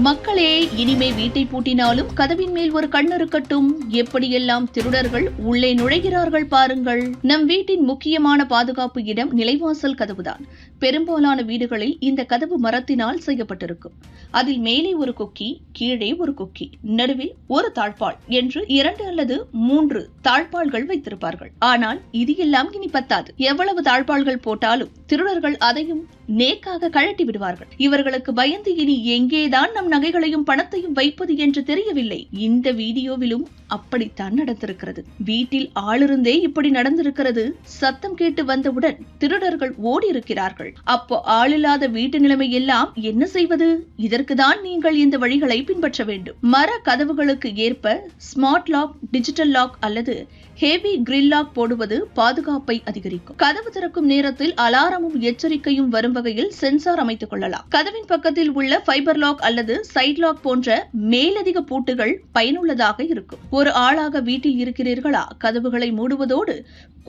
மக்களே, இனிமே வீட்டை பூட்டினாலும் கதவின் மேல் ஒரு கண் இருக்கட்டும். எப்படியெல்லாம் திருடர்கள் உள்ளே நுழைகிறார்கள் பாருங்கள். நம் வீட்டின் முக்கியமான பாதுகாப்பு இடம் நிலைவாசல் கதவுதான். பெரும்பாலான வீடுகளில் இந்த கதவு மரத்தினால் செய்யப்பட்டிருக்கும். அதில் மேலே ஒரு கொக்கி, கீழே ஒரு கொக்கி, நடுவில் ஒரு தாழ்பாள் என்று 2 அல்லது 3 தாழ்பாள்கள் வைத்திருப்பார்கள். ஆனால் இது எல்லாம் இனி பத்தாது. எவ்வளவு தாழ்பாள்கள் போட்டாலும் திருடர்கள் அதையும் நேக்காக கழட்டி விடுவார்கள். இவர்களுக்கு பயந்து இனி எங்கேதான் நம் நகைகளையும் பணத்தையும் வைப்பது என்று தெரியவில்லை. இந்த வீடியோவிலும் அப்படித்தான் நடந்திருக்கிறது. வீட்டில் ஆளிருந்தே இப்படி நடந்திருக்கிறது. சத்தம் கேட்டு வந்தவுடன் திருடர்கள் ஓடி இருக்கிறார்கள். அப்போ ஆளில்லாத வீட்டு நிலைமை எல்லாம் என்ன செய்வது? இதற்குதான் நீங்கள் இந்த வழிகளை பின்பற்ற வேண்டும். மர கதவுகளுக்கு ஏற்ப ஸ்மார்ட் லாக், டிஜிட்டல் லாக் அல்லது ஹெவி கிரில் லாக் போடுவது பாதுகாப்பை அதிகரிக்கும். கதவு திறக்கும் நேரத்தில் அலாரமும் எச்சரிக்கையும் வரும் வகையில் சென்சார் அமைத்துக் கொள்ளலாம். கதவின் பக்கத்தில் உள்ள ஃபைபர் லாக் அல்லது சைட் லாக் போன்ற மேலதிக பூட்டுகள் பயனுள்ளதாக இருக்கும். ஒரு ஆளாக வீட்டில் இருக்கிறீர்களா? கதவுகளை மூடுவதோடு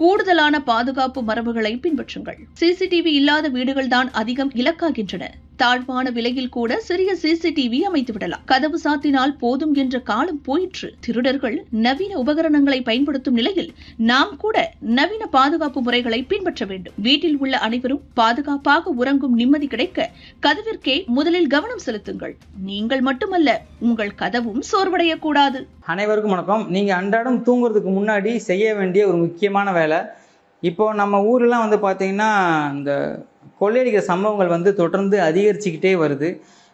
கூடுதலான பாதுகாப்பு மரபுகளை பின்பற்றுங்கள். சிசிடிவி இல்லாத வீடுகள் தான் அதிகம் இலக்காகின்றன. தாழ்வான விலையில் கூட சிறிய சிசிடிவி அமைத்து விடலாம். கதவு சாத்தினால் போதும் என்ற காலம் போயிற்று. திருடர்கள் நவீன உபகரணங்களை பயன்படுத்தும் நிலையில் நாம் கூட நவீன பாதுகாப்பு முறைகளை பின்பற்ற வேண்டும். வீட்டில் உள்ள அனைவரும் பாதுகாப்பாக உறங்கும் நிம்மதி கிடைக்க கதவிற்கே முதலில் கவனம் செலுத்துங்கள். நீங்கள் மட்டுமல்ல, உங்கள் கதவும் சோர்வடையக்கூடாது. அனைவருக்கும் வணக்கம். நீங்க அன்றாடம் தூங்குறதுக்கு முன்னாடி செய்ய வேண்டிய ஒரு முக்கியமான வேலை. இப்போ நம்ம ஊர்லாம் வந்து பார்த்தீங்கன்னா இந்த கொள்ளையடிக்கிற சம்பவங்கள் தொடர்ந்து அதிகரிச்சுக்கிட்டே வருது.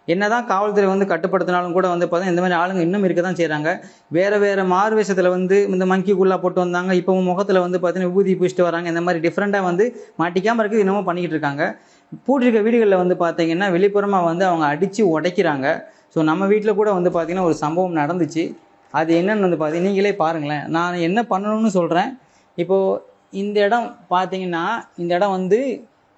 என்னதான் காவல்துறை கட்டுப்படுத்தினாலும் கூட பார்த்தீங்கன்னா இந்த மாதிரி ஆளுங்க இன்னும் இருக்க தான் செய்கிறாங்க. வேறு மாறு வேஷத்தில் இந்த மங்கிக்குள்ளா போட்டு வந்தாங்க. இப்போ முகத்தில் பார்த்தீங்கன்னா விபூதி பூசிட்டு வராங்க. இந்த மாதிரி டிஃப்ரெண்ட்டாக மாட்டிக்காமல் இருக்குது இன்னமும் பண்ணிக்கிட்டு இருக்காங்க. பூட்டிருக்க வீடுகளில் பார்த்தீங்கன்னா வெளிப்புறமாக அவங்க அடித்து உடைக்கிறாங்க. ஸோ நம்ம வீட்டில் கூட பார்த்தீங்கன்னா ஒரு சம்பவம் நடந்துச்சு. அது என்னன்னு பார்த்தீங்கன்னா நீங்களே பாருங்களேன். நான் என்ன பண்ணணும்னு சொல்கிறேன். இப்போது இந்த இடம் பார்த்தீங்கன்னா இந்த இடம்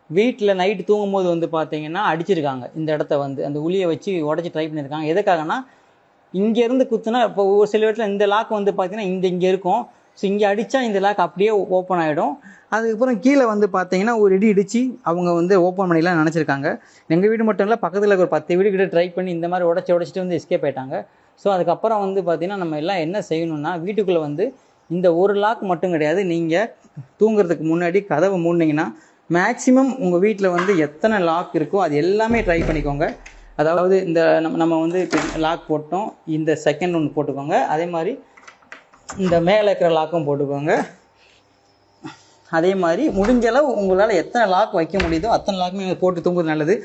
வீட்டில் நைட்டு தூங்கும்போது பார்த்தீங்கன்னா அடிச்சிருக்காங்க. இந்த இடத்த அந்த உளியை வச்சு உடச்சி ட்ரை பண்ணியிருக்காங்க. எதுக்காகனா இங்கேருந்து குத்துனா இப்போ ஒரு சில வீட்டில் இந்த லாக் பார்த்தீங்கன்னா இங்கே இருக்கும். ஸோ இங்கே அடித்தா இந்த லாக் அப்படியே ஓப்பன் ஆகிடும். அதுக்கப்புறம் கீழே பார்த்தீங்கன்னா ஒரு இடி இடித்து அவங்க ஓப்பன் பண்ணிடலாம் நினச்சிருக்காங்க. எங்கள் வீடு மட்டும் இல்லை, பக்கத்தில் ஒரு 10 வீடு கிட்ட ட்ரை பண்ணி இந்த மாதிரி உடச்சிட்டு எஸ்கேப் ஆகிட்டாங்க. ஸோ அதுக்கப்புறம் பார்த்தீங்கன்னா நம்ம எல்லாம் என்ன செய்யணும்னா வீட்டுக்குள்ளே இந்த ஒரு லாக் மட்டும் கிடையாது. நீங்கள் தூங்குறதுக்கு முன்னாடி கதவை மூடினீங்கன்னா மேக்ஸிமம் உங்கள் வீட்டில் எத்தனை லாக் இருக்கோ அது எல்லாமே ட்ரை பண்ணிக்கோங்க. அதாவது இந்த நம்ம லாக் போட்டோம், இந்த செகண்ட் ஒன்று போட்டுக்கோங்க. அதே மாதிரி இந்த மேலே இருக்கிற லாக்கும் போட்டுக்கோங்க. அதே மாதிரி முடிஞ்ச அளவு உங்களால் எத்தனை லாக் வைக்க முடியுதோ அத்தனை லாக்குமே போட்டு தூங்குறது நல்லது.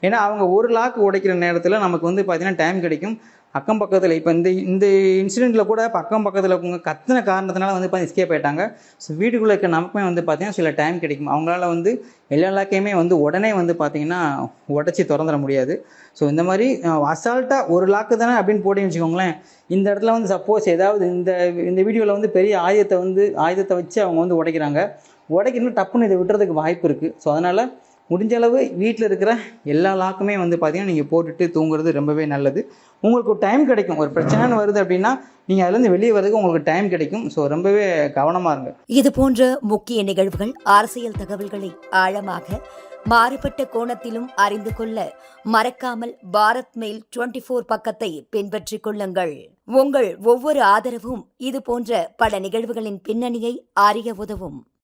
ஏன்னா அவங்க ஒரு லாக் உடைக்கிற நேரத்தில் நமக்கு பார்த்தீங்கன்னா டைம் கிடைக்கும். அக்கம் பக்கத்தில் இப்போ இந்த இன்சிடெண்ட்டில் கூட அக்கம் பக்கத்தில் அவங்க கத்தின காரணத்தினால எஸ்கேப் ஆகிட்டாங்க. ஸோ வீட்டுக்குள்ளே இருக்க நமக்குமே பார்த்தீங்கன்னா சில டைம் கிடைக்கும். அவங்களால எல்லா லாக்கையுமே உடனே பார்த்தீங்கன்னா உடச்சி திறந்துட முடியாது. ஸோ இந்த மாதிரி அசால்ட்டாக ஒரு லாக்கு தானே அப்படின்னு போட்டு வச்சுக்கோங்களேன். இந்த இடத்துல சப்போஸ் ஏதாவது இந்த வீடியோவில் பெரிய ஆயுதத்தை வச்சு அவங்க உடைக்கிறாங்க. உடைக்கணும் டப்புன்னு இதை விட்டுறதுக்கு வாய்ப்பு இருக்குது. ஸோ அதனால் முடிஞ்ச அளவு வீட்டில் இருக்கிற எல்லா லாக்குமே பார்த்தீங்கன்னா நீங்கள் போட்டுட்டு தூங்குறது ரொம்பவே நல்லது. உங்களுக்கு ஒரு டைம் கிடைக்கும். ஒரு பிரச்சனைன்னு வருது அப்படின்னா நீங்கள் அதுலேருந்து வெளியே வரதுக்கு உங்களுக்கு டைம் கிடைக்கும். ஸோ ரொம்பவே கவனமாக இருங்க. இது போன்ற முக்கிய நிகழ்வுகள், அரசியல் தகவல்களை ஆழமாக மாறுபட்ட கோணத்திலும் அறிந்து கொள்ள மறக்காமல் பாரத் மெயில் 24 பக்கத்தை பின்பற்றிக் கொள்ளுங்கள். உங்கள் ஒவ்வொரு ஆதரவும் இது போன்ற பல நிகழ்வுகளின் பின்னணியை அறிய உதவும்.